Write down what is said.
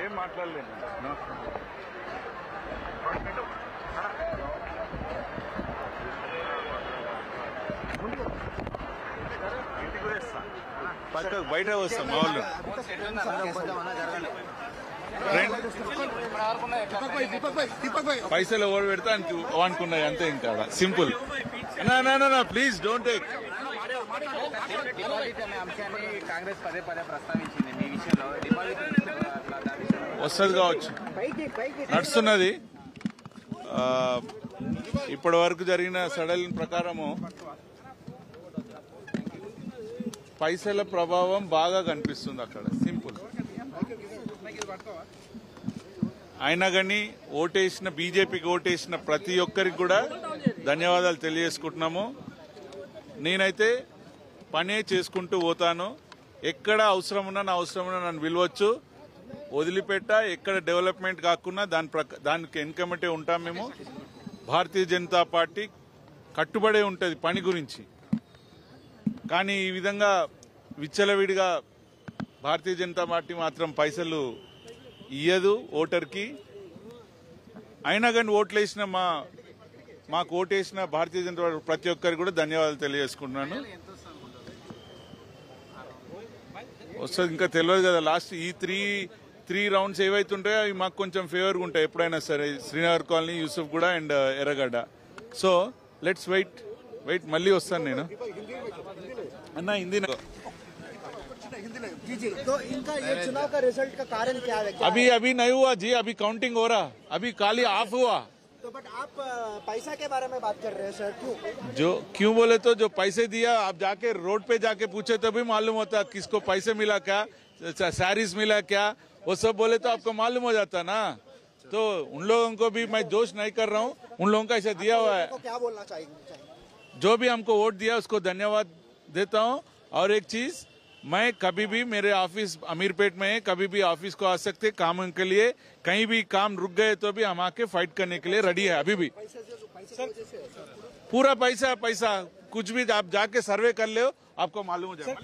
ఏం మాట్లాడలేదు. పక్కకు బయట వస్తాం మా వాళ్ళు. పైసలు ఓడి పెడతా అనుకున్నాయి అంతే. ఇంకా సింపుల్. నా ప్లీజ్ డోంట్ టేక్. కాంగ్రెస్ పదే పదే ప్రస్తావించింది మీ విషయంలో. వస్తుంది కావచ్చు, నడుస్తున్నది. ఇప్పటి వరకు జరిగిన సడలిన ప్రకారము పైసల ప్రభావం బాగా కనిపిస్తుంది అక్కడ. సింపుల్. అయినా కానీ ఓటేసిన బీజేపీకి ఓటేసిన ప్రతి ఒక్కరికి కూడా ధన్యవాదాలు తెలియజేసుకుంటున్నాము. నేనైతే పనే చేసుకుంటూ పోతాను. ఎక్కడ అవసరం ఉన్నా నన్ను పిలవచ్చు, వదిలిపెట్ట. ఎక్కడ డెవలప్మెంట్ కాకుండా దానికి వెనుకమటే ఉంటాం మేము. భారతీయ జనతా పార్టీ కట్టుబడే ఉంటుంది పని గురించి. కానీ ఈ విధంగా విచ్చలవిడిగా భారతీయ జనతా పార్టీ మాత్రం పైసలు ఇయ్యదు ఓటర్కి. అయినా కానీ ఓట్లేసిన మాకు ఓటేసిన భారతీయ జనతా పార్టీ ప్రతి ఒక్కరికి కూడా ధన్యవాదాలు తెలియజేసుకుంటున్నాను. వస్తుంది ఇంకా తెలియదు కదా. లాస్ట్ ఈ త్రీ రౌండ్స్ ఏవైతుంటాయో అవి మాకు కొంచెం ఫేవర్గా ఉంటాయి ఎప్పుడైనా సరే. శ్రీనగర్ కాలనీ, యూసుఫ్ గూడ and Erragadda. So let's wait. మళ్ళీ వస్తాను నేను అన్నా. హిందీ तो इनका ये चुनाव का रिजल्ट का कारण क्या है? अभी नहीं हुआ जी, अभी काउंटिंग हो रहा, अभी खाली ऑफ हुआ. तो बट आप पैसा के बारे में बात कर रहे हैं सर, क्यों बोले तो जो पैसे दिया आप जाके रोड पे जाके पूछे तभी मालूम होता किसको पैसे मिला, क्या सैरीज मिला, क्या वो सब बोले तो आपको मालूम हो जाता ना. तो उन लोगों को भी मैं दोष नहीं कर रहा हूँ, उन लोगों का ऐसा दिया हुआ है. क्या बोलना चाहिए? जो भी हमको वोट दिया उसको धन्यवाद देता हूँ. और एक चीज, मैं कभी भी मेरे ऑफिस अमीरपेट में है, कभी भी ऑफिस को आ सकते काम के लिए. कहीं भी काम रुक गए तो भी हम आके फाइट करने के लिए रेडी है अभी भी. पूरा पैसा कुछ भी आप जाके सर्वे कर ले, आपको मालूम हो जाएगा.